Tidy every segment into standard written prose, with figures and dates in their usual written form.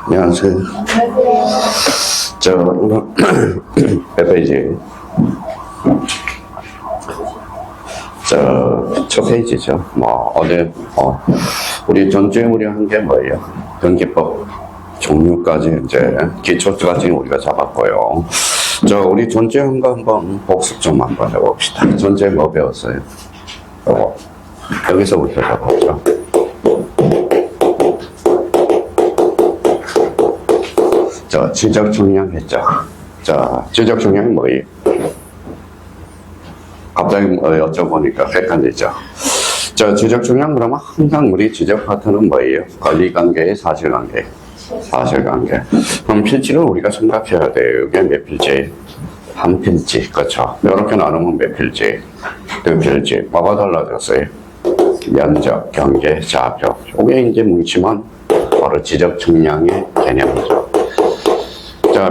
안녕하세요. 몇 페이지? 첫 페이지죠. 우리 전주에 우리 한 게 뭐예요? 등기법 종류까지 이제 기초까지 우리가 잡았고요. 우리 전주에 한 거 한번 복습 좀 한번 해봅시다. 전주에 뭐 배웠어요? 여기서부터 해보죠. 지적 중량 했죠. 지적 중량이 뭐예요? 갑자기 여쭤보니까 헷갈리죠. 지적 중량 그러면 항상 우리 지적 파트는 뭐예요? 권리관계의 사실관계. 사실관계. 그럼 필지를 우리가 생각해야 돼요. 이게 몇 필지? 한 필지. 그렇죠. 이렇게 나누면 몇 필지? 두 필지. 뭐가 달라졌어요? 면적, 경계, 좌표. 이게 이제 뭉치면 바로 지적 중량의 개념이죠.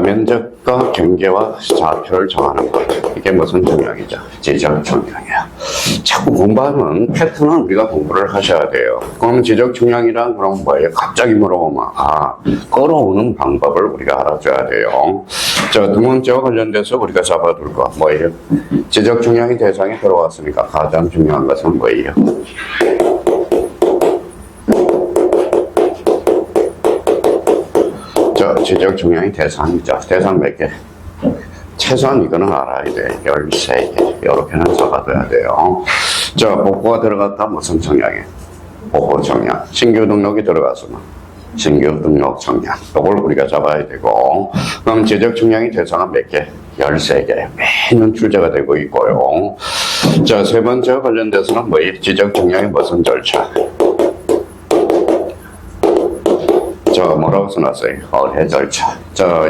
면적과 경계와 좌표를 정하는 것. 이게 무슨 중량이죠? 지적 중량이야. 자꾸 공부하면 패턴은 우리가 공부를 하셔야 돼요. 그럼 지적 중량이란 그럼 뭐예요? 갑자기 물어보면 끌어오는 방법을 우리가 알아줘야 돼요. 두 번째와 관련돼서 우리가 잡아둘 거 뭐예요? 지적 중량이 대상에 들어왔으니까 가장 중요한 것은 뭐예요? 지적 중량이 대상이죠. 대상 몇 개? 최소한 이거는 알아야 돼. 13개. 이렇게는 잡아둬야 돼요. 복부가 들어갔다 무슨 청량이에요? 복부 청량. 신규 등록이 들어갔으면 신규 등록 청량. 이걸 우리가 잡아야 되고. 그럼 지적 중량이 대상은 몇 개? 13개. 매년 출제가 되고 있고요. 세 번째와 관련돼서는 뭐예요? 지적 중량이 무슨 절차? 뭐라고 써놨어요? 허례 절차.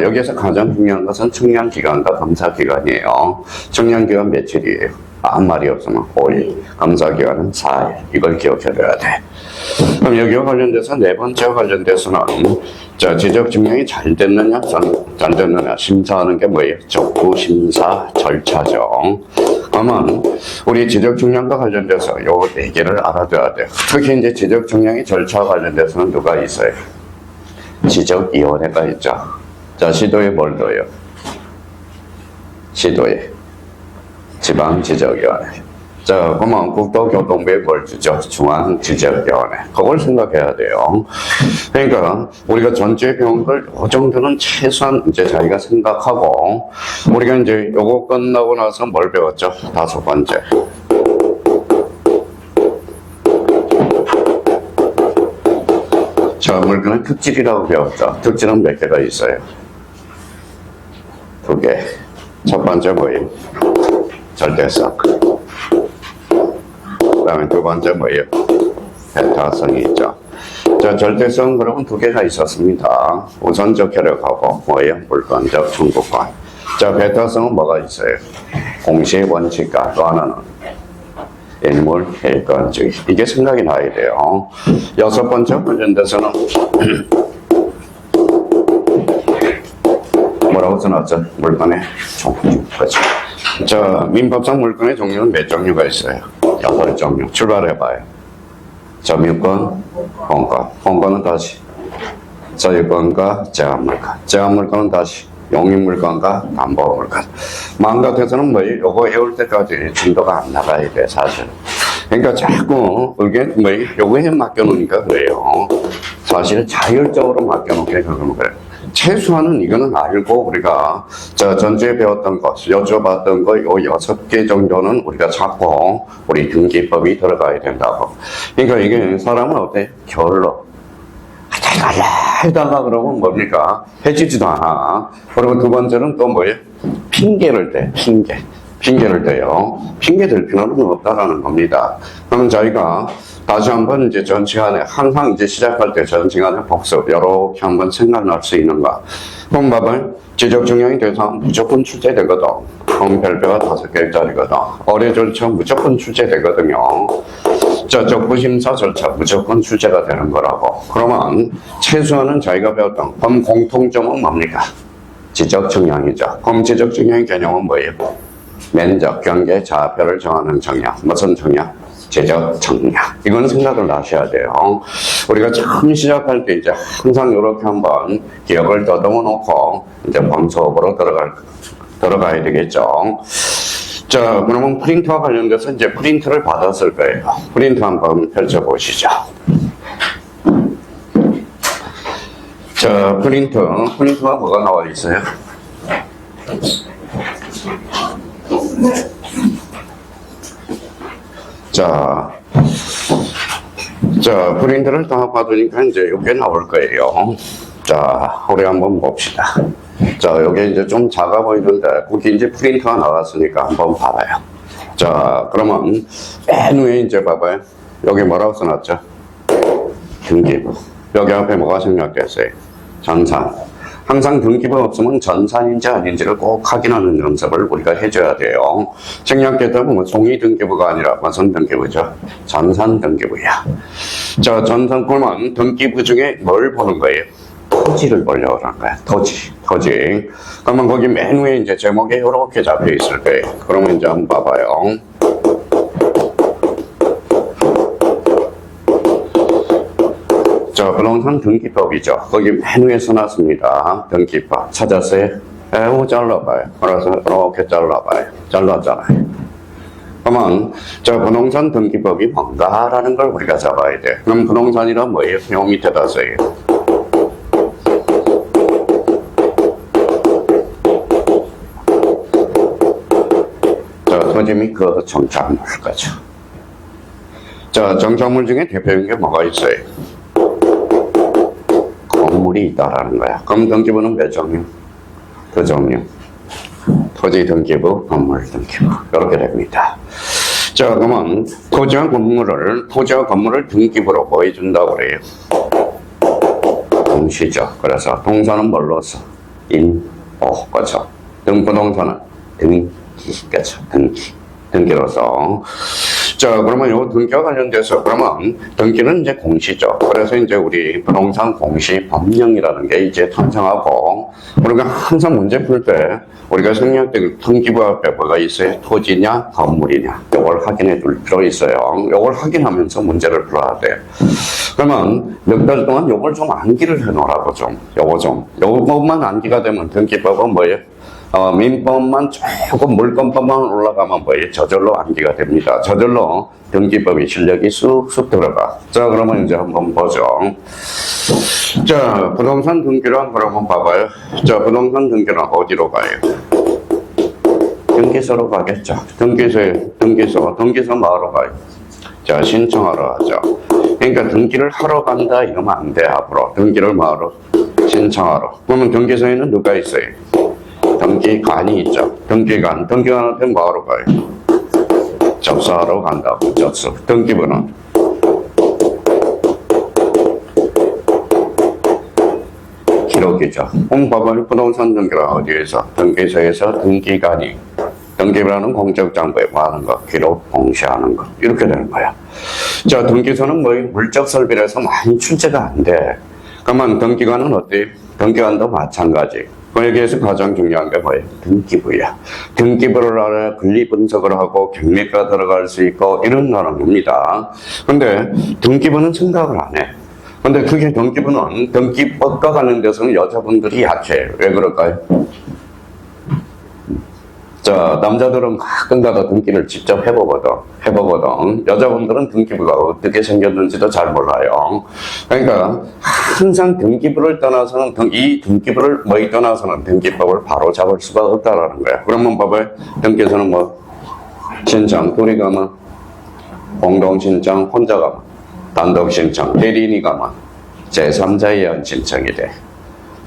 여기에서 가장 중요한 것은 청량기간과 검사기간이에요. 청량기간 며칠이에요? 아무 말이 없으면 5일. 검사기간은 4일. 이걸 기억해둬야 돼. 그럼 여기와 관련돼서 네 번째와 관련돼서는 지적 증명이 잘 됐느냐, 잘 됐느냐 심사하는 게 뭐예요? 적부 심사 절차죠. 그러면 우리 지적 중량과 관련돼서 요 네 개를 알아둬야 돼요. 특히 이제 지적 중량의 절차와 관련돼서는 누가 있어요? 지적위원회가 있죠. 시도에 뭘 둬요? 시도에 지방지적위원회. 그러면 국토교통부에 뭘 주죠? 중앙지적위원회. 그걸 생각해야 돼요. 그러니까 우리가 전체 배운 걸 이 정도는 최소한 이제 자기가 생각하고 우리가 이제 요거 끝나고 나서 뭘 배웠죠? 다섯 번째. 물건은 특질이라고 배웠죠. 특질은 몇 개가 있어요? 2개. 첫 번째 뭐예요? 절대성. 그 다음에 두 번째 뭐예요? 배타성이 있죠. 절대성 그러면 2개가 있었습니다. 우선적 혈액하고 뭐예요? 물건적 청구권. 배타성은 뭐가 있어요? 공시의 원칙과 또 하나는 인물 일관주의. 이게 생각이 나야 돼요. 여섯 번째 관련돼서는 뭐라고 써놨죠? 물건의 종류. 그렇죠. 민법상 물건의 종류는 몇 종류가 있어요? 8종류. 출발해봐요. 점유권, 본권. 본권은 다시 소유권과 제한물권. 제한물권은 다시 용익물건과 담보물건. 마음 같아서는 뭐예요? 요거 외울 때까지 진도가 안 나가야 돼, 사실. 그러니까 자꾸, 이게 뭐예요? 요거에 맡겨놓으니까 그래요. 사실 자율적으로 맡겨놓게 그러면 그래요. 최소한은 이거는 알고 우리가 전주에 배웠던 것, 여쭤봤던 거, 요 6개 정도는 우리가 찾고 우리 등기법이 들어가야 된다고. 그러니까 이게 사람은 어때? 결로. 하다가 그러면 뭡니까? 해지지도 않아. 그리고 두 번째는 또 뭐예요? 핑계를 대, 핑계를 대요. 핑계 댈 필요는 없다라는 겁니다. 그러면 저희가 다시 한번 이제 전 시간에, 항상 이제 시작할 때 전 시간에 복습, 이렇게 한번 생각날 수 있는가. 그럼 봐봐요. 지적 중량이 대상 무조건 출제되거든. 그럼 별표가 5개짜리거든. 어뢰 절차 무조건 출제되거든요. 적부심사 절차 무조건 출제가 되는 거라고. 그러면 최소한은 저희가 배웠던 그럼 공통점은 뭡니까? 지적 중량이죠. 그럼 지적 중량의 개념은 뭐예요? 면적, 경계, 좌표를 정하는 청량. 무슨 청량? 제적 정략. 이거는 생각을 하셔야 돼요. 우리가 처음 시작할 때 이제 항상 이렇게 한번 기억을 더듬어 놓고 이제 본 수업으로 들어가야 되겠죠. 자, 그러면 프린트와 관련돼서 이제 프린트를 받았을 거예요. 프린트 한번 펼쳐 보시죠. 자, 프린트가 뭐가 나와 있어요? 자, 프린트를 다 받으니까 이제 이게 나올 거예요. 자, 우리 한번 봅시다. 자, 여기 이제 좀 작아 보이는데, 거기 이제 프린터가 나왔으니까 한번 봐봐요. 자, 그러면 맨 위에 이제 봐봐요. 여기 뭐라고 써놨죠? 등기부. 여기 앞에 뭐가 생략됐어요? 전산. 항상 등기부 없으면 전산인지 아닌지를 꼭 확인하는 연습을 우리가 해줘야 돼요. 생략됐다면 뭐 종이 등기부가 아니라 무슨 등기부죠? 전산 등기부야. 자, 전산 그러면 등기부 중에 뭘 보는 거예요? 토지를 보려고 하는 거야. 토지. 그러면 거기 맨 위에 이제 제목에 이렇게 잡혀 있을 거예요. 그러면 이제 한번 봐봐요. 자, 부동산 등기법이죠. 거기 맨 위에 써놨습니다. 등기법. 찾았어요? 이거 잘라봐요. 그래서 이렇게 잘라봐요. 잘랐잖아요. 그러면 자, 부동산 등기법이 뭔가라는 걸 우리가 잡아야 돼. 그럼 부동산이란 뭐예요? 요 밑에다 써요. 자, 토지 및 그 정착물 거죠. 자, 정착물 중에 대표적인 게 뭐가 있어요? 건물이 있다라는 거야. 그럼 등기부는 몇 종류? 두 종류. 토지 등기부, 건물 등기부. 이렇게 됩니다. 자, 그러면 토지와 건물을 등기부로 보여준다고 그래요. 동시죠. 그래서 동사는 뭘로 써? 그렇죠. 부동산은 등기, 그렇죠. 등기로서. 자, 그러면 요 등기와 관련돼서 그러면 등기는 이제 공시죠. 그래서 이제 우리 부동산 공시 법령이라는 게 이제 탄생하고, 우리가 항상 문제 풀 때 우리가 생략된 등기부 앞에 뭐가 있어요? 토지냐 건물이냐, 이걸 확인해 둘 필요 있어요. 이걸 확인하면서 문제를 풀어야 돼. 그러면 몇 달 동안 이걸 좀 암기를 해 놓으라고. 요것만 암기가 되면 등기법은 뭐예요? 민법만 조금 물권법만 올라가면 뭐예요? 저절로 암기가 됩니다. 저절로 등기법이 실력이 쑥쑥 들어가. 자, 그러면 이제 한번 보죠. 자, 부동산 등기란 그러면 봐봐요. 자, 부동산 등기는 어디로 가요? 등기소로 가겠죠. 등기소 뭐하러 가요? 자, 신청하러 가죠. 그러니까 등기를 하러 간다 이러면 안 돼. 앞으로 등기를 뭐하러? 신청하러. 그러면 등기소에는 누가 있어요? 등기관이 있죠. 등기관한테 뭐하러 가요? 접수하러 간다고. 접수. 등기부는 기록이죠. 봐봐요. 부동산 등기는 어디에서? 등기소에서 등기부라는 공적장부에 뭐 하는 거? 기록 공시하는 거. 이렇게 되는 거야. 자, 등기소는 뭐 물적 설비라서 많이 출제가 안 돼. 그러면 등기관은 어때? 등기관도 마찬가지. 여기에서 가장 중요한 게 뭐예요? 등기부야. 등기부를 알아야 권리 분석을 하고 경매가 들어갈 수 있고 이런 나라입니다. 근데 등기부는 생각을 안 해. 근데 그게 등기부는 등기법과 관련돼서는 여자분들이 약해. 왜 그럴까요? 자, 남자들은 가끔가다 등기를 직접 해보거든. 여자분들은 등기부가 어떻게 생겼는지도 잘 몰라요. 그러니까 항상 등기부를 떠나서는 이 등기부를 떠나서는 등기법을 바로 잡을 수가 없다라는 거야. 그러면 봐봐요. 등기소는 뭐 신청, 둘이 가면 공동 신청, 혼자 가면 단독 신청, 대리인이 가면 제3자에 의한 신청이 돼.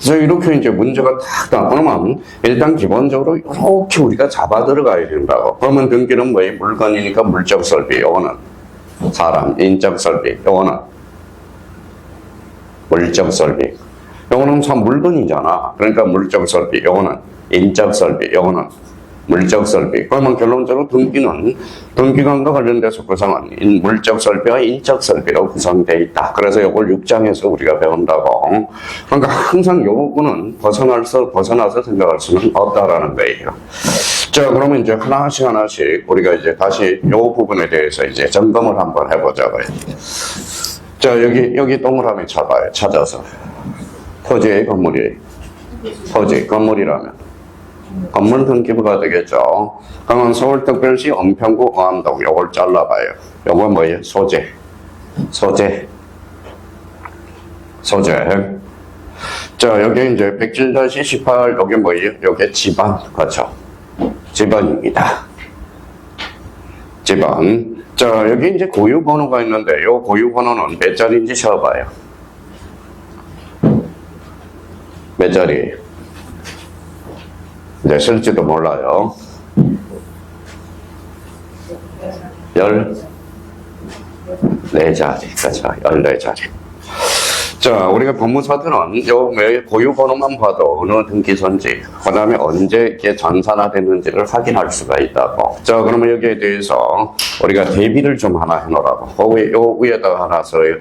그래서 이렇게 이제 문제가 딱 그러면 일단 기본적으로 이렇게 우리가 잡아 들어가야 된다고. 그러면 등기는 뭐예요? 물건이니까 물적 설비, 요거는 사람, 인적 설비, 요거는 물적 설비. 요거는 참 물건이잖아. 그러니까 물적 설비, 요거는 인적 설비, 요거는 물적 설비. 그러면 결론적으로 등기관과 관련돼서 구성한 물적 설비와 인적 설비로 구성되어 있다. 그래서 이걸 6장에서 우리가 배운다고. 그러니까 항상 이 부분은 벗어나서 생각할 수는 없다라는 거예요. 자, 그러면 이제 하나씩 우리가 이제 다시 이 부분에 대해서 이제 점검을 한번 해보자고요. 자, 여기 동그라미 찾아서. 토지의 건물이에요. 토지, 건물이라면. 건물 등기부가 되겠죠. 그러면 서울특별시 은평구 어암동 요걸 잘라봐요. 요건 뭐예요? 소재. 자, 여기 이제 107-18 요게 뭐예요? 요게 지방. 그렇죠. 지방입니다. 지방. 자, 여기 이제 고유번호가 있는데 요 고유번호는 몇 자리인지 적어봐요. 몇 자리? 이제 쓸지도 몰라요. 14자리. 그렇죠. 14자리. 자, 우리가 법무사들은 요 고유번호만 봐도 어느 등기소인지, 그 다음에 언제 이게 전산화됐는지를 확인할 수가 있다고. 자, 그러면 여기에 대해서 우리가 대비를 좀 하나 해놓으라고. 요 위에다가 하나 써요.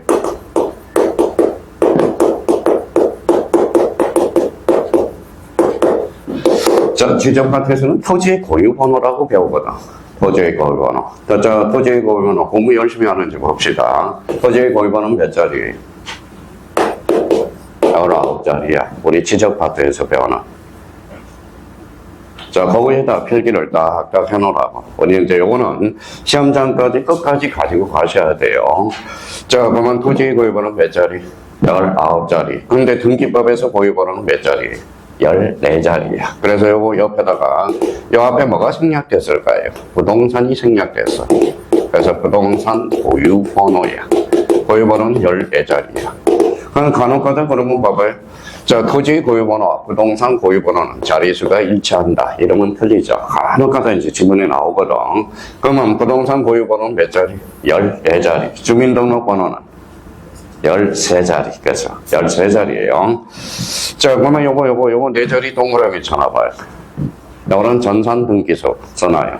자, 지정파트에서는 토지의 고유번호라고 배우거든. 토지의 고유번호. 자, 토지의 고유번호 공부 열심히 하는지 봅시다. 토지의 고유번호는 몇 자리예요? 19자리야. 우리 지적파트에서 배우는. 자, 거기에다 필기를 딱 해놓으라고. 우리 이제 요거는 시험장까지 끝까지 가지고 가셔야 돼요. 자, 그러면 토지의 고유번호는 몇 자리? 19자리. 근데 등기법에서 고유번호는 몇 자리? 14자리야. 그래서 요거 옆에다가 요 앞에 뭐가 생략됐을까요? 부동산이 생략됐어. 그래서 부동산 고유번호야. 고유번호는 14자리야. 그럼 간혹가다 그러면 봐봐요. 자, 토지 고유번호, 부동산 고유번호는 자리수가 일치한다. 이러면 틀리죠. 간혹가다 이제 지문에 나오거든. 그러면 부동산 고유번호는 몇 자리? 14자리. 주민등록번호는 13자리. 그래서 13자리예요. 자, 그러면 요거 4자리 동그라미 쳐놔봐요. 요거는 전산등기소 써놔요.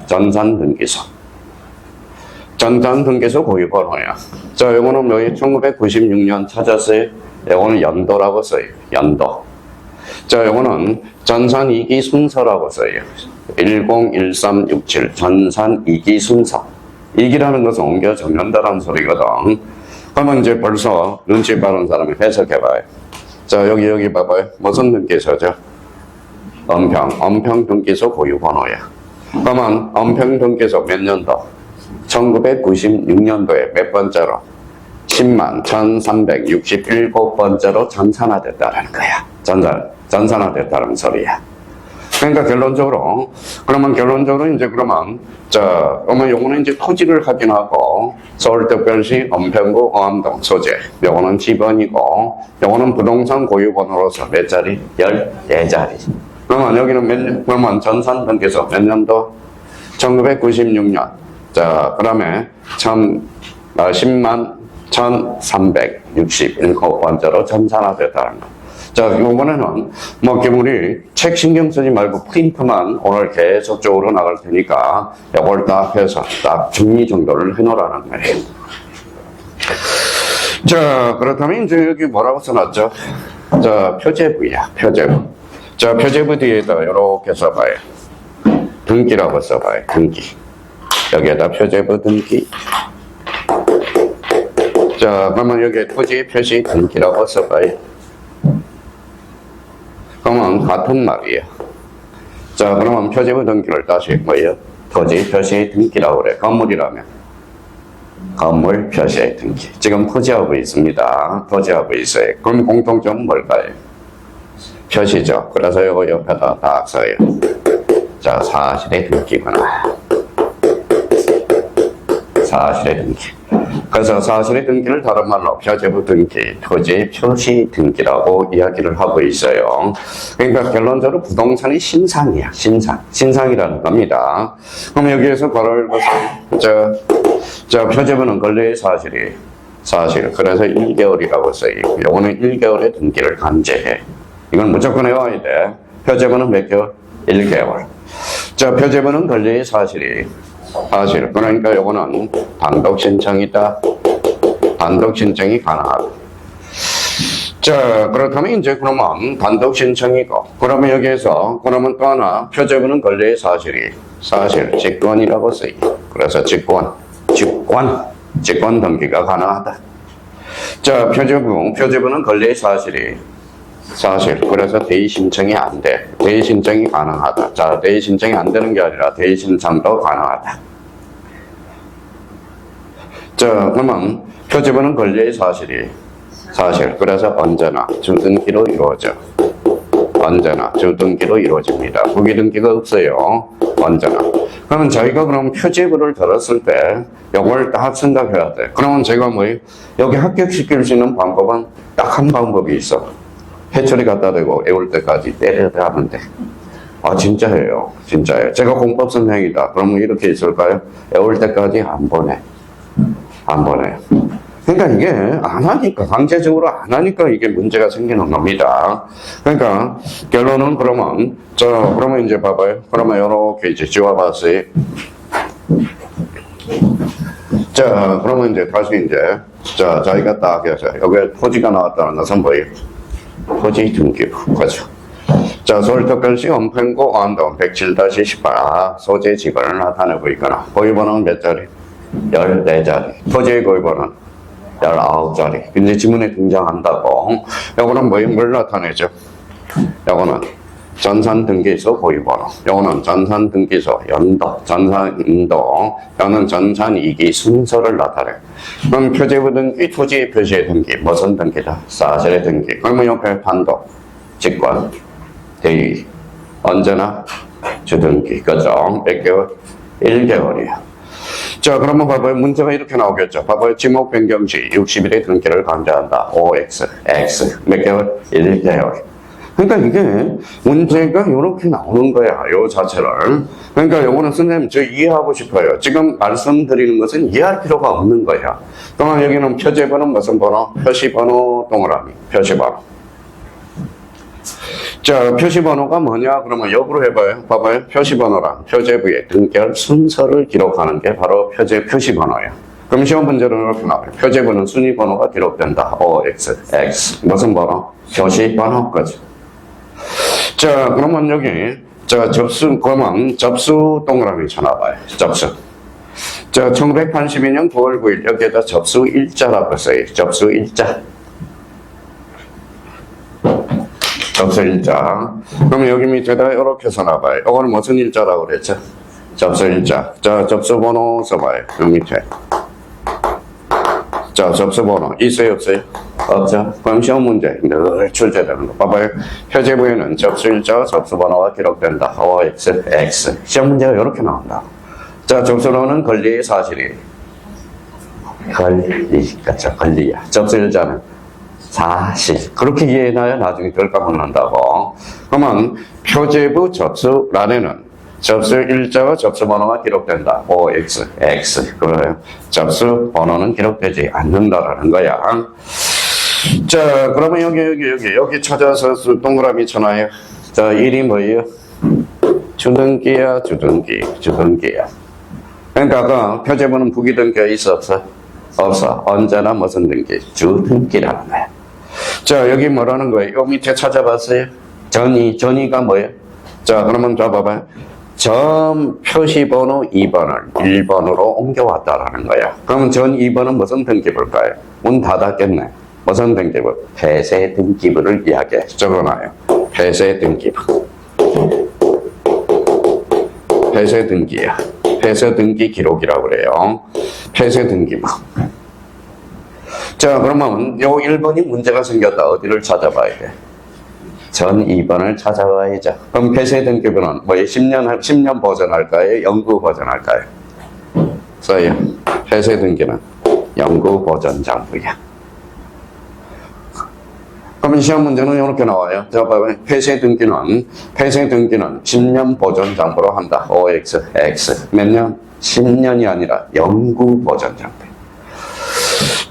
전산등기소 고유번호야. 자, 요거는 여기 1996년 찾았어요. 요거는 연도라고 써요. 연도. 자, 요거는 전산 2기 순서라고 써요. 101367 전산 2기 순서. 2기라는 것은 옮겨 적는다라는 소리거든. 그러면 이제 벌써 눈치 빠른 사람이 해석해봐요. 자, 여기 봐봐요. 무슨 등기소죠? 은평 등기소 고유번호야. 그러면 은평 등기소 몇 년도? 1996년도에 몇 번째로? 10만 1367번째로 전산화됐다는 거야. 전산화됐다는 소리야. 그러니까 결론적으로 이제 그러면 요거는 이제 토지를 확인하고 서울특별시 은평구 어암동 소재, 요거는 지번이고 요거는 부동산 고유번호로서 몇 자리? 14자리. 그러면 여기는 그러면 전산등기소 몇 년도? 1996년. 자, 그 다음에 10만 1367번째로 전산화됐다는 거. 자, 이번에는 뭐 우리 책 신경 쓰지 말고 프린트만 오늘 계속적으로 나갈 테니까 이걸 딱 해서 딱 정리정돈을 해놓으라는 거예요. 자, 그렇다면 이제 여기 뭐라고 써놨죠? 자, 표제부야, 표제부. 자, 표제부 뒤에다 이렇게 써봐요. 등기라고 써봐요, 등기. 여기에다 표제부 등기. 자, 그러면 여기 토지 표시 등기라고 써봐요. 그러면 같은 말이에요. 자, 그러면 표제부 등기를 다시 뭐예요? 토지 표시 등기라고 그래. 건물이라면 건물 표시 등기. 지금 토지하고 있습니다. 토지하고 있어요. 그럼 공통점은 뭘까요? 표시죠. 그래서 이거 옆에다 딱 써요. 자, 사실의 등기구나. 사실의 등기. 그래서 사실의 등기를 다른 말로 표제부 등기, 토지 표시 등기라고 이야기를 하고 있어요. 그러니까 결론적으로 부동산이 신상이야. 신상이라는 겁니다. 그럼 여기에서 바로 자, 표제부는 근래의 사실. 그래서 1개월이라고 써요. 요거는 1개월의 등기를 간제해. 이건 무조건 해와야 돼. 표제부는 몇 개월? 1개월. 자, 표제부는 권리의 사실. 그러니까 요거는 단독 신청이다. 단독 신청이 가능하다. 자, 그렇다면 이제 그러면 단독 신청이고, 그러면 여기에서 그러면 또 하나 표제부는 권리의 사실, 직권이라고 쓰여. 그래서 직권 등기가 가능하다. 자, 표제부는 권리의 사실. 그래서 대의 신청이 안 돼. 대의 신청이 가능하다. 자, 대의 신청이 안 되는 게 아니라 대의 신청도 가능하다. 자, 그러면 표제부는 권리의 사실. 그래서 언제나 주등기로 이루어져. 언제나 주등기로 이루어집니다. 부기등기가 없어요. 언제나. 그러면 저희가 그럼 표제부를 들었을 때 이걸 딱 생각해야 돼. 그러면 제가 여기 합격시킬 수 있는 방법은 딱 한 방법이 있어. 해처리 갖다 대고 애울 때까지 때려야 하는데. 아, 진짜예요. 제가 공법 선생이다. 그러면 이렇게 있을까요? 애울 때까지 안 보내. 그러니까 이게 안 하니까, 강제적으로 안 하니까 이게 문제가 생기는 겁니다. 그러니까 결론은 그러면 이제 봐봐요. 그러면 이렇게 이제 지워봤어요. 자, 그러면 이제 다시 이제, 자, 저희가 딱 해서 여기에 토지가 나왔다는 것은 뭐예요? 토지 등기부, 그죠? 자, 서울특별시 은평구 안동 107-18 소재 지번을 나타내고 있거나, 고유번호는 몇 자리? 14자리. 토지의 고유번호는 19자리. 근데 지문에 등장한다고. 요거는 뭘 나타내죠? 요거는 전산등기소 고유번호. 요거는 전산등기소 연도, 요거는 전산이기 순서를 나타내. 그럼 표제부 등기, 토지의 표시의 등기, 무슨 등기다? 사실의 등기. 그러면 옆에 판도, 직권, 대의, 언제나 주등기. 그죠? 몇 개월? 1개월이야. 자, 그러면 봐봐요. 문제가 이렇게 나오겠죠. 봐봐요. 지목 변경 시 60일의 등기를 강제한다. OX, X. 몇 개월? 1개월. 그러니까 이게 문제가 이렇게 나오는 거야. 요 자체를. 그러니까 요거는 선생님 저 이해하고 싶어요. 지금 말씀드리는 것은 이해할 필요가 없는 거야. 그러면 여기는 표제번호는 무슨 번호? 표시번호 동그라미. 표시번호. 자, 표시번호가 뭐냐? 그러면 역으로 해봐요. 봐봐요. 표시번호란 표제부의 등기할 순서를 기록하는 게 바로 표시번호예요. 그럼 시험 문제는 이렇게 나와요. 표제부는 순위번호가 기록된다. OX, X. 무슨 번호? 표시번호까지. 자, 그러면 여기, 자, 그러면 접수 동그라미 쳐놔봐요. 접수. 자, 1982년 9월 9일, 여기에다 접수 일자라고 써요. 접수 일자. 접수 일자. 그러면 여기 밑에다 이렇게 써놔봐요. 이거는 무슨 일자라고 그랬죠? 접수 일자. 자, 접수 번호 써봐요. 여기 밑에. 자, 접수 번호. 있어요, 없어요? 없죠? 그럼 시험 문제 늘 출제되는 거. 봐봐요. 표제부에는 접수 일자와 접수 번호가 기록된다. OX, X. 시험 문제가 이렇게 나온다. 자, 접수번호는 권리의 사실이. 권리야. 접수 일자는 사실. 그렇게 이해해놔야 나중에 덜 까먹는다고. 그러면 표제부 접수란에는 접수 일자와 접수 번호가 기록된다. OX, X. 그래요. 접수 번호는 기록되지 않는다라는 거야. 자, 그러면 여기 찾아서 동그라미 쳐놔요. 자, 1이 뭐예요? 주등기야. 그러니까 그 표제부는 부기등기가 있어, 없어? 없어. 언제나 무슨 등기? 주등기라는 거야. 자, 여기 뭐라는 거예요? 요 밑에 찾아봤어요? 전이가 뭐예요? 자, 그러면 봐봐요. 전 표시번호 2번을 1번으로 옮겨왔다라는 거야. 그러면 전 2번은 무슨 등기부일까요? 문 닫았겠네. 무슨 등기부? 폐쇄 등기부를 이야기해. 적어놔요. 폐쇄 등기부. 폐쇄 등기야. 폐쇄 등기 기록이라고 그래요. 폐쇄 등기부. 자, 그러면 요 1번이 문제가 생겼다. 어디를 찾아봐야 돼? 전 2번을 찾아봐야죠. 그럼 폐쇄 등기부는 뭐 10년 보존할까요? 영구 보존할까요? 써요. 폐쇄 등기는 영구 보존 장부야. 그러면 시험 문제는 이렇게 나와요. 자, 봐봐요. 폐쇄 등기는 10년 보존 장부로 한다. OX, X. 몇 년? 10년이 아니라 영구 보존 장부.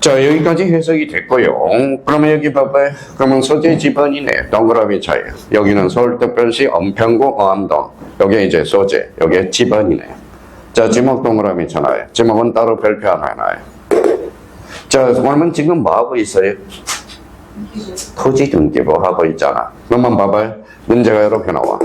자, 여기까지 해석이 됐고요. 그러면 여기 봐봐요. 그러면 소재 지번이네. 동그라미 차이. 여기는 서울특별시 은평구 어암동. 여기 이제 소재. 여기 지번이네. 자, 지목 동그라미잖아요. 지목은 따로 별표 하나 해놔요. 자, 그러면 지금 뭐 하고 있어요? 토지 등기부 하고 있잖아. 그러면 봐봐요. 문제가 이렇게 나와.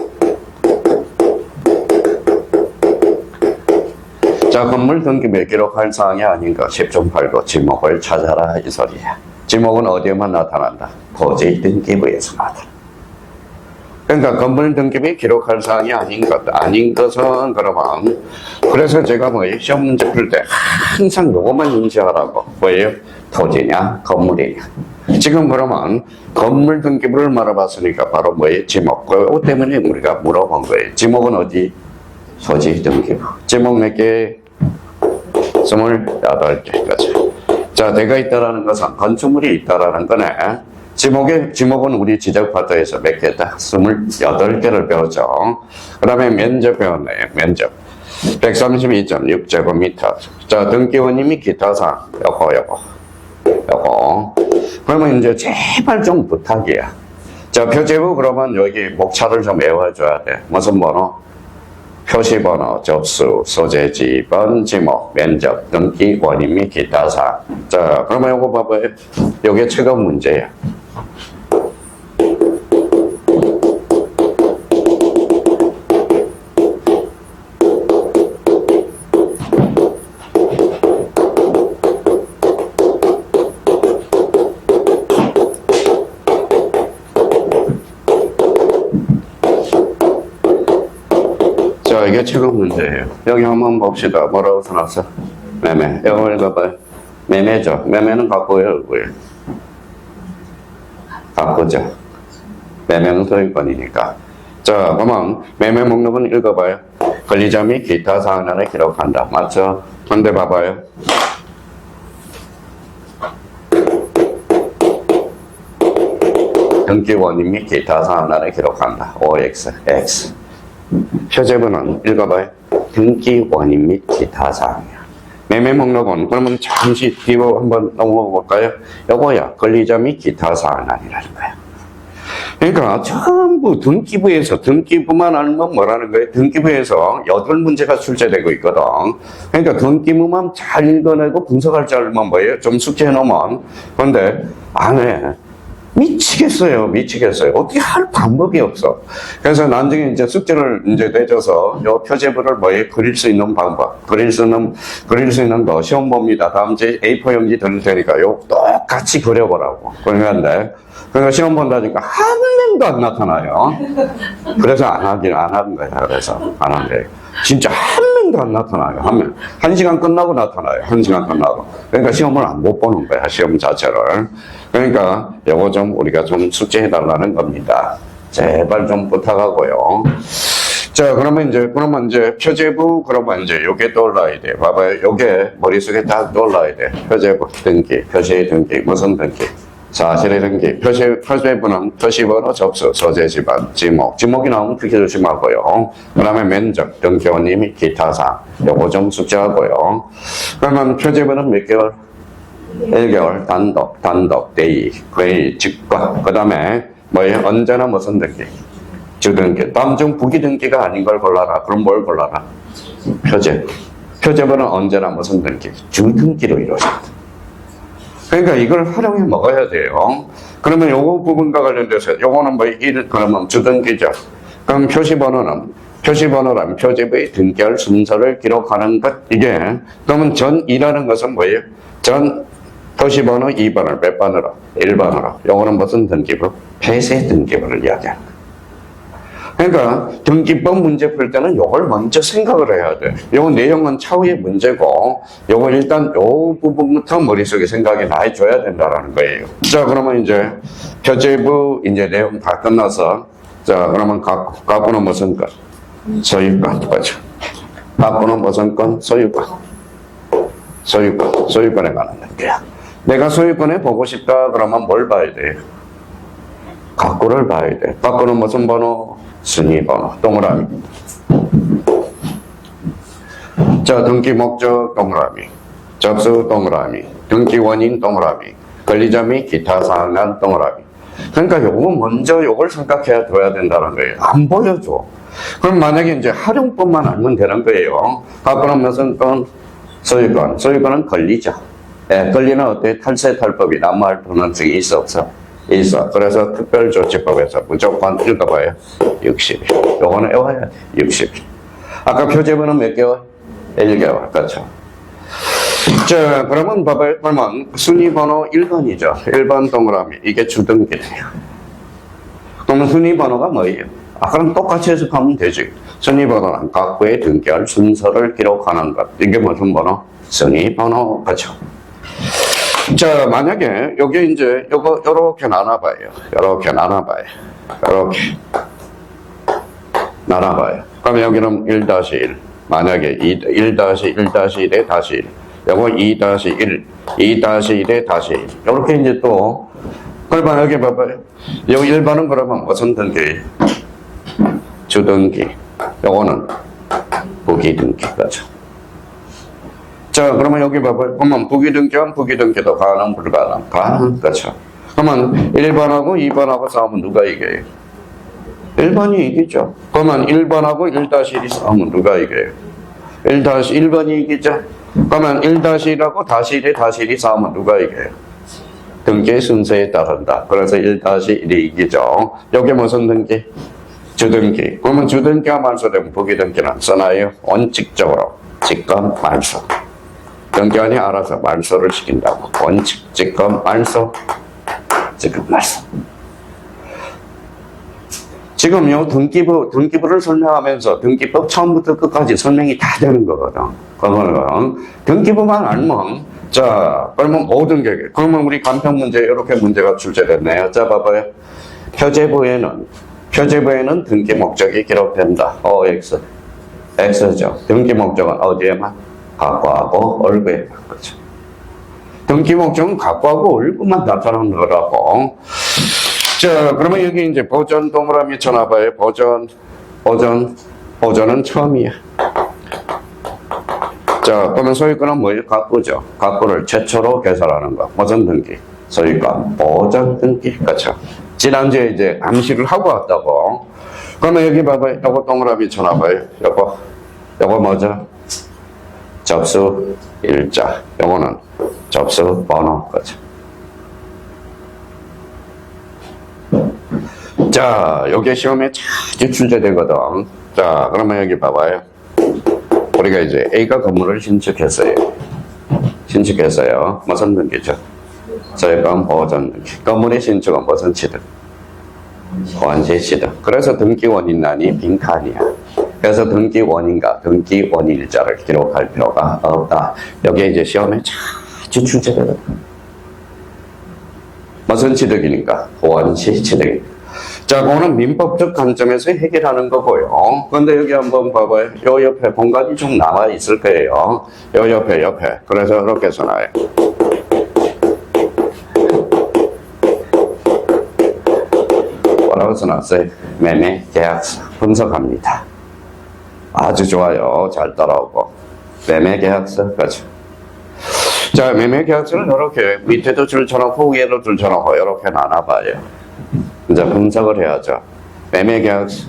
자, 건물 등기부에 기록할 사항이 아닌 것 10.8고 지목을 찾아라 이 소리야. 지목은 어디에만 나타난다? 토지 등기부에서 나타난다. 그러니까 건물 등기부에 기록할 사항이 아닌 것은 그러면 그래서 제가 뭐예요? 시험 문제 풀 때 항상 요것만 인지하라고. 뭐예요? 토지냐 건물이냐. 지금 그러면 건물 등기부를 말해봤으니까 바로 뭐예요? 지목. 그거 때문에 우리가 물어본 거예요. 지목은 어디? 토지 등기부. 지목 몇 개? 28개. 그렇죠. 자, 내가 있다라는 것은 건축물이 있다라는 거네. 지목은 우리 지적파트에서 몇 개다? 28개를 배웠죠. 그 다음에 면적 배웠네. 면적. 132.6제곱미터. 자, 등기원님이 기타 사항. 요거. 그러면 이제 제발 좀 부탁이야. 자, 표제부 그러면 여기 목차를 좀 외워줘야 돼. 무슨 번호? 표시번호, 접수, 소재 지번, 지목, 면적, 등기, 원인 및 기타 사항. 자, 그러면 요거 봐봐요. 요게 최근 문제야. 자, 이게 최근 문제예요. 여기 한번 봅시다. 뭐라고 써놨어? 매매. 이거 읽어봐요. 매매죠. 매매는 갖고요, 갖고죠. 매매는 소유권이니까. 자, 그러면 매매 목록은 읽어봐요. 권리자 및 기타 사항란에 기록한다. 맞죠? 근데 봐봐요. 등기 원인 및 기타 사항란에 기록한다. OX, X. 표제부는 읽어봐요. 등기 원인 및 기타 사항이야. 매매 목록은 그러면 잠시 뒤로 한번 넘어가 볼까요? 요거야. 권리자 및 기타 사항란이라는 거야. 그러니까 전부 등기부만 알면 뭐라는 거예요? 등기부에서 8문제가 출제되고 있거든. 그러니까 등기부만 잘 읽어내고 분석할 줄 알면 뭐예요? 좀 숙제해 놓으면. 그런데 안 해. 미치겠어요. 어떻게 할 방법이 없어. 그래서 나중에 이제 숙제를 이제 내줘서 요 표제부를 뭐에 그릴 수 있는 방법, 그릴 수 있는 거 시험 봅니다. 다음 주에 A4 용지 드릴 테니까 요 똑같이 그려보라고. 그러는데, 그러니까 시험 본다니까 한 명도 안 나타나요. 그래서 안 하는 거야. 그래서 안 한 거예요. 진짜 한 명도 안 나타나요. 한 명. 1시간 끝나고 나타나요. 1시간 끝나고. 그러니까 시험을 못 보는 거야. 시험 자체를. 그러니까 요거 좀 우리가 좀 숙제해달라는 겁니다. 제발 좀 부탁하고요. 자, 그러면 이제 표제부, 그러면 이제 요게 떠올라야 돼. 봐봐요. 요게 머릿속에 딱 떠올라야 돼. 표제부, 등기, 표시 등기, 무슨 등기? 사실의 등기. 표제부는 표시번호, 접수, 소재 지번, 지목. 지목이 나오면 크게 조심하고요. 그 다음에 면적, 등기원인 및 기타 사항. 요거 좀 숙제하고요. 그러면 표제부는 몇 개월? 1개월 단독, 회의, 직과. 그 다음에 뭐예요? 언제나 무슨 등기? 주등기. 다음 중 부기 등기가 아닌 걸 골라라. 그럼 뭘 골라라? 표제부는 언제나 무슨 등기? 주등기로 이루어진다. 그러니까 이걸 활용해 먹어야 돼요. 그러면 요거 부분과 관련돼서 요거는 그러면 주등기죠. 그럼 표시번호란 표제부의 등기할 순서를 기록하는 것. 이게 그러면 전이라는 것은 뭐예요? 표시번호 2번을 몇 번으로? 1번으로. 요거는 무슨 등기부? 폐쇄 등기부를 이야기하는 거예요. 그러니까 등기법 문제 풀 때는 요걸 먼저 생각을 해야 돼. 요 내용은 차후의 문제고 요거 일단 요 부분부터 머릿속에 생각이 나 해줘야 된다라는 거예요. 자, 그러면 이제 표제부 이제 내용 다 끝나서 자, 그러면 갖고는 무슨 건? 소유권. 맞죠? 갖고는 무슨 건? 소유권. 소유권에 관한 거야. 내가 소유권에 보고 싶다 그러면 뭘 봐야 돼? 갖고를 봐야 돼. 갖고는 무슨 번호? 순위번호. 동그라미. 자, 등기 목적 동그라미. 접수 동그라미. 등기 원인 동그라미, 권리자 및 기타 사항간 동그라미. 그러니까 요거 먼저 요걸 생각해야 둬야 된다는 거예요. 안 보여줘. 그럼 만약에 이제 활용법만 알면 되는 거예요. 갖고는 무슨 건? 소유권. 소유권은 권리죠. 예, 권리는 어때? 탈세 탈법이 남할 가능성이 있어 없어? 있어. 그래서 특별조치법에서 무조건 읽어봐요. 60일. 요거는 외워야 돼. 60일. 아까 표제문은 몇 개월? 1개월. 그렇죠. 자, 그러면 봐봐요. 그러면 순위번호 1번이죠. 1번 동그라미. 이게 주등기네요. 그러면 순위번호가 뭐예요? 그럼 똑같이 해석하면 되지. 순위번호는 각구의 등기할 순서를 기록하는 것. 이게 무슨 번호? 순위번호. 그렇죠. 자, 만약에 여기 이제 요렇게 나눠봐요. 요렇게 나눠봐요. 요렇게 나눠봐요. 그럼 여기는 1-1. 만약에 1-1-1에 다시 1. 요거 2-1, 2-1에 다시 1. 요렇게 이제 또, 그러면 여기 봐봐요. 요 1번은 그러면 무슨 등기? 주등기. 요거는 부기등기. 그렇죠. 자, 그러면 여기 봐봐요. 그러면 부기등기와 부기등기도 가능, 불가능? 가능. 그렇죠. 그러면 1번하고 2번하고 싸우면 누가 이겨요? 1번이 이기죠. 그러면 1번하고 1-1이 싸우면 누가 이겨요? 1-1번이 이기죠. 그러면 1-1하고 -1이 싸우면 누가 이겨요? 등기의 순서에 따른다. 그래서 1-1이 이기죠. 여기 무슨 등기? 주등기. 그러면 주등기가 말소되면 부기등기는 써놔요. 원칙적으로 직권 말소. 등기관이 알아서 말소를 시킨다고. 원칙, 직권, 말소, 직권, 말소. 지금 요 등기부를 설명하면서 등기법 처음부터 끝까지 설명이 다 되는 거거든. 그러면 등기부만 알면, 자, 그러면 모든 게, 그러면 우리 간편 문제, 이렇게 문제가 출제됐네요. 자, 봐봐요. 표제부에는 등기 목적이 기록된다. OX. X죠. 등기 목적은 어디에만? 각과하고 얼구에. 그렇죠. 등기 목적은 각과하고 얼구만 나타나는 거라고. 자, 그러면 여기 이제 보전 동그라미 쳐놔봐요. 보전은 처음이야. 자, 그러면 소유권은 뭐예요? 각부죠. 각부를 최초로 개설하는 거. 무슨 등기? 소유권, 보전 등기. 그렇죠. 지난주에 이제 암시를 하고 왔다고. 그러면 여기 봐봐요. 요거 동그라미 쳐놔봐요. 요거 뭐죠? 접수 일자. 요거는 접수 번호. 그렇죠. 자, 요게 시험에 자주 출제되거든. 자, 그러면 여기 봐봐요. 우리가 이제 A가 건물을 신축했어요. 무슨 등기죠? 소유권 보전 등기. 건물의 신축은 무슨 취득? 원시 취득. 그래서 등기 원인란이 빈칸이야. 그래서 등기 원인과 등기 원일자를 기록할 필요가 없다. 여기에 이제 시험에 자주 출제되거든. 무슨 취득이니까? 원시 취득이니까. 자, 그거는 민법적 관점에서 해결하는 거고요. 근데 여기 한번 봐봐요. 요 옆에 공간이 좀 남아 있을 거예요. 요 옆에. 그래서 이렇게 써놔요. 뭐라고 써놨어요? 매매 계약서 분석합니다. 아주 좋아요. 잘 따라오고. 매매 계약서. 그렇죠. 자, 매매 계약서는 이렇게 밑에도 줄 쳐놓고 위에도 줄 쳐놓고 이렇게 나눠봐요. 이제 분석을 해야죠. 매매 계약서.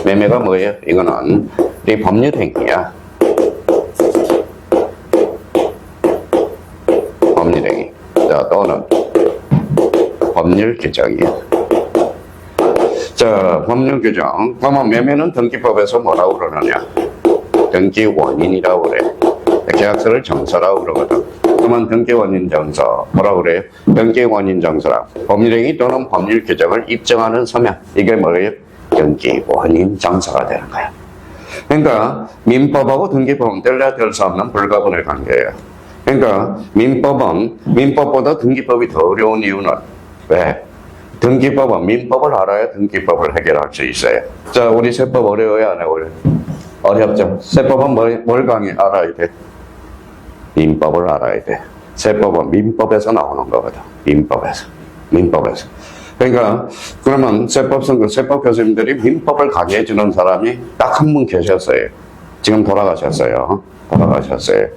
매매가 뭐예요? 이거는 이 법률 행위야. 법률 행위. 자, 또는 법률 규정이야. 자, 법률 규정. 그러면 매매는 등기법에서 뭐라고 그러느냐? 등기 원인이라고 그래. 계약서를 정서라고 그러거든. 그러면 등기 원인 정서. 뭐라고 그래요? 등기 원인 정서랑 법률행위 또는 법률 규정을 입증하는 서면. 이게 뭐예요? 등기 원인 정서가 되는 거야. 그러니까 민법하고 등기법은 뗄래야 뗄 수 없는 불가분의 관계예요. 그러니까 민법보다 등기법이 더 어려운 이유는 왜? 등기법은 민법을 알아야 등기법을 해결할 수 있어요. 자, 우리 세법 어려워요, 안 어려워요? 어렵죠. 세법은 뭘 알아야 돼? 민법을 알아야 돼. 세법은 민법에서 나오는 거거든. 민법에서. 그러니까 그러면 세법 교수님들이 민법을 강의해 주는 사람이 딱 한 분 계셨어요. 지금 돌아가셨어요. 돌아가셨어요.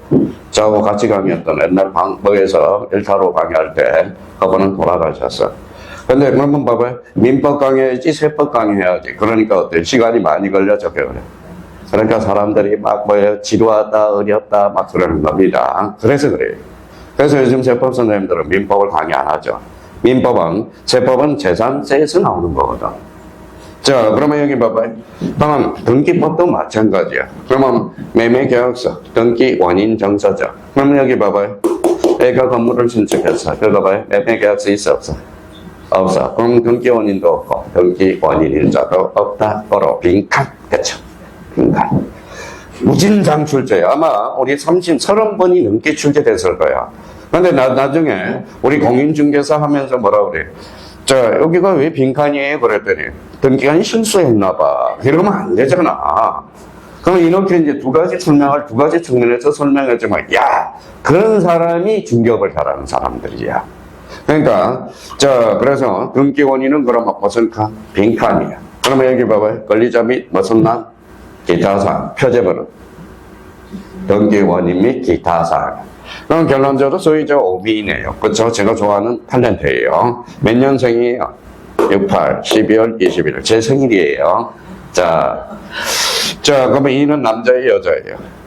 저하고 같이 강의했던 옛날 방법에서 1타로 강의할 때 그분은 돌아가셨어. 근데 그러면 봐봐요. 민법 강의해야지 세법 강의해야지. 그러니까 어때? 시간이 많이 걸려져 그래. 그러니까 사람들이 막 뭐예요? 지루하다, 어렵다 막 그러는 겁니다. 그래서 그래요. 그래서 요즘 세법 선생님들은 민법을 강의 안 하죠. 세법은 재산세에서 나오는 거거든. 자, 그러면 여기 봐봐요. 다음, 등기법도 마찬가지야. 그러면 매매계약서, 등기 원인 정서죠. 그러면 여기 봐봐요. 애가 건물을 신축했어. 그거 봐요. 매매계약서 있어, 없어? 없어. 그럼 등기 원인도 없고, 등기 원인 일자도 없다. 바로 빈칸. 그쵸? 빈칸. 무진장 출제. 아마 우리 30번이 넘게 출제됐을 거야. 근데 나중에 우리 공인중개사 하면서 뭐라 그래? 자, 여기가 왜 빈칸이에요? 그랬더니 등기관이 실수했나 봐. 이러면 안 되잖아. 그럼 이렇게 이제 두 가지 측면에서 설명했지만, 야, 그런 사람이 중개업을 잘하는 사람들이야. 그러니까, 자, 그래서 등기 원인은 그러면 무슨 칸? 빈칸이야. 그러면 여기 봐봐요. 권리자 및 무슨 난? 기타 사항. 표제번호. 등기 원인 및 기타 사항. 그럼 결론적으로 소유자 오비네요. 그쵸? 제가 좋아하는 탤런트예요. 몇 년생이에요? 68, 12월 21일. 제 생일이에요. 자, 그러면 이는 남자예요, 여자예요?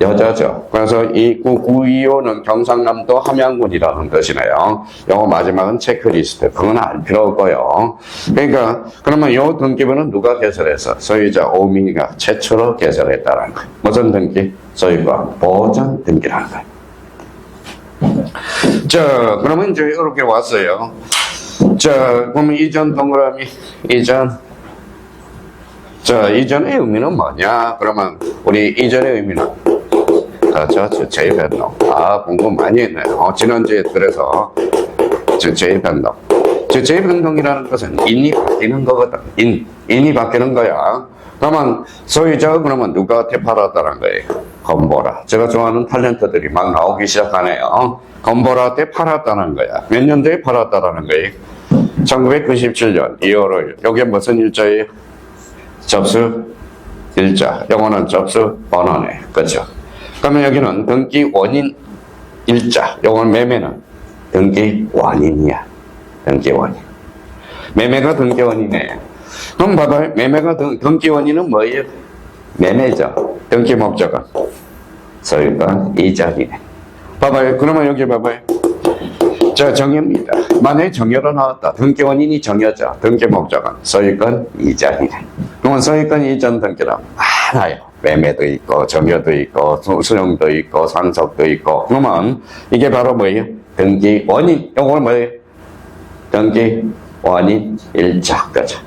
여자죠. 그래서 이 9925는 경상남도 함양군이라는 뜻이네요. 요거 마지막은 체크리스트. 그건 알 필요 없고요. 그러니까, 그러면 요 등기부는 누가 개설했어? 소유자 오민이가 최초로 개설했다는 거예요. 무슨 등기? 소유권 보전 등기라는 거예요. 자, 그러면 이제 이렇게 왔어요. 자, 그러면 이전 동그라미, 이전의 의미는 뭐냐? 그러면 우리 이전의 의미는 제2변동. 공부 많이 했네요. 지난주에 그래서 제2변동. 제2변동이라는 것은 인이 바뀌는 거거든. 인이 바뀌는 거야. 그러면 소유자가 그러면 누구한테 팔았다는 거예요? 건보라. 제가 좋아하는 탤런트들이 막 나오기 시작하네요. 건보라한테 팔았다는 거야. 몇 년도에 팔았다라는 거예요? 1997년 2월 5일. 여기 무슨 일자예요? 접수 일자. 영어는 접수 번호네. 그렇죠? 그러면 여기는 등기 원인 일자. 영어는 매매는 등기 원인이야. 등기 원인. 매매가 등기 원인이에요. 그럼 봐봐요. 매매가 등기 원인은 뭐예요? 매매죠. 등기 목적은 소유권 이전이네. 봐봐요. 그러면 여기 봐봐요. 자, 정여입니다. 만약에 정여로 나왔다. 등기 원인이 정여죠. 등기 목적은 소유권 이전이네. 그러면 소유권 이전 등기란 많아요. 매매도 있고, 정여도 있고, 수령도 있고, 상속도 있고. 그러면 이게 바로 뭐예요? 등기 원인. 이건 뭐예요? 등기 원인 일자. 그죠?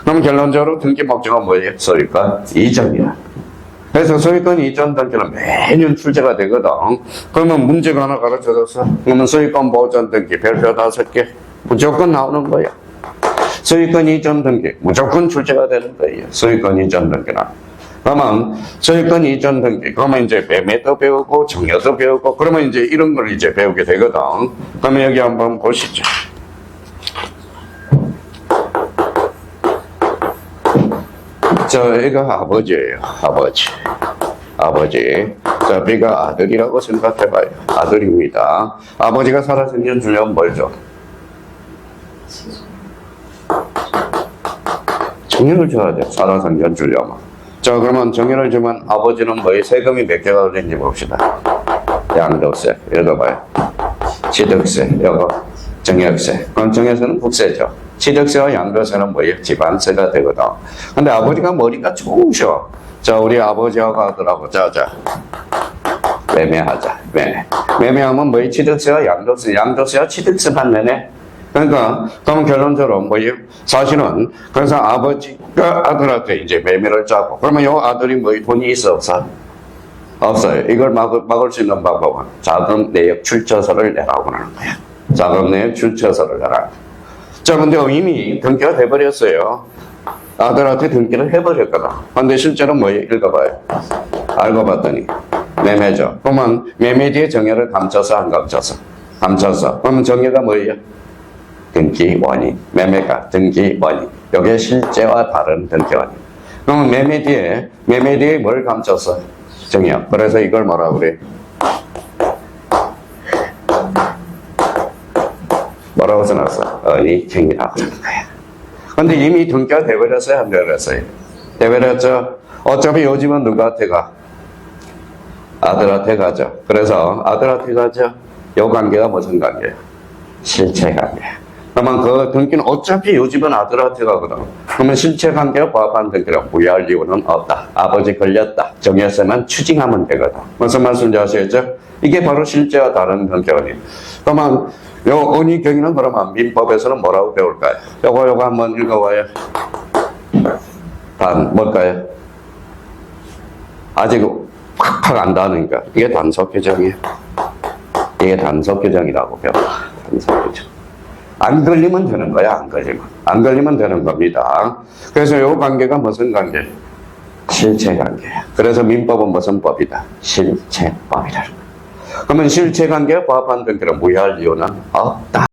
그럼 결론적으로 등기 목적은 뭐예요? 소유권 이전이야. 그래서 소유권 이전 등기는 매년 출제가 되거든. 그러면 문제가 하나 가르쳐줬어. 그러면 소유권 보전 등기 별표 5개 무조건 나오는 거야. 소유권 이전 등기 무조건 출제가 되는 거예요. 소유권 이전 등기는. 그러면 소유권 이전 등기, 그러면 이제 매매도 배우고 정여도 배우고, 그러면 이제 이런 걸 이제 배우게 되거든. 그러면 여기 한번 보시죠. 얘가 아버지예요. 아버지. 자, B가 아들이라고 생각해봐요. 아들입니다. 아버지가 살아생전 주려면 뭘 줘? 정의를 줘야 돼. 살아생전 주려면. 자, 그러면 정의를 주면 아버지는 뭐에 세금이 몇 개가 걸리는지 봅시다. 양도세. 읽어봐요. 취득세. 이거 정액세. 그럼 정액세는 국세죠. 취득세와 양도세는 뭐예요? 집안세가 되거든. 근데 아버지가 머리가 좋으셔. 자, 우리 아버지하고 아들하고 매매하자. 매매하면 뭐예요? 취득세와 양도세. 양도세와 취득세만 내네. 그러니까, 그러면 결론적으로 뭐예요? 사실은, 그래서 아버지가 아들한테 이제 매매를 짜고, 그러면 요 아들이 뭐예요? 돈이 있어, 없어? 없어요. 이걸 막을 수 있는 방법은 자금 내역 출처서를 내라고 하는 거야. 자금 내역 출처서를 내라. 자, 근데 이미 등기가 돼버렸어요. 아들한테 등기를 해버렸거든. 근데 실제로 뭐예요? 읽어봐요. 알고 봤더니 매매죠. 그러면 매매 뒤에 정여를 감춰서 안 감춰서? 감춰서. 그러면 정여가 뭐예요? 등기 원인. 매매가 등기 원인. 이게 실제와 다른 등기 원인. 그러면 매매 뒤에 뭘 감췄어? 정의역. 그래서 이걸 뭐라 그래? 뭐라고 써놨어? 언이증이라고 하는 거야. 근데 이미 등기가 돼버렸어요? 안 돼버렸어요? 돼버렸죠? 어차피 요즘은 누구한테 가? 아들한테 가죠. 그래서 아들한테 가죠. 이 관계가 무슨 관계예요? 실체 관계예요. 그러면 그 등기는 어차피 요즘은 아들한테 가거든. 그러면 실체 관계와 부합한 등기를 무효할 이유는 없다. 아버지 걸렸다. 정했으면 추징하면 되거든. 무슨 말씀인지 아시겠죠? 이게 바로 실제와 다른 등기원이에요. 그러면 요 언의 경위는 그러면 민법에서는 뭐라고 배울까요? 요거 한번 읽어봐요. 뭘까요? 아직 팍팍 안다니까. 이게 단속 규정이에요. 이게 단속 규정이라고 배워. 단속 규정. 안 걸리면 되는 거야, 안 걸리면. 안 걸리면 되는 겁니다. 그래서 이 관계가 무슨 관계? 실체 관계야. 그래서 민법은 무슨 법이다? 실체법이다. 그러면 실체 관계에 부합한 등기를 무효할 이유는 없다.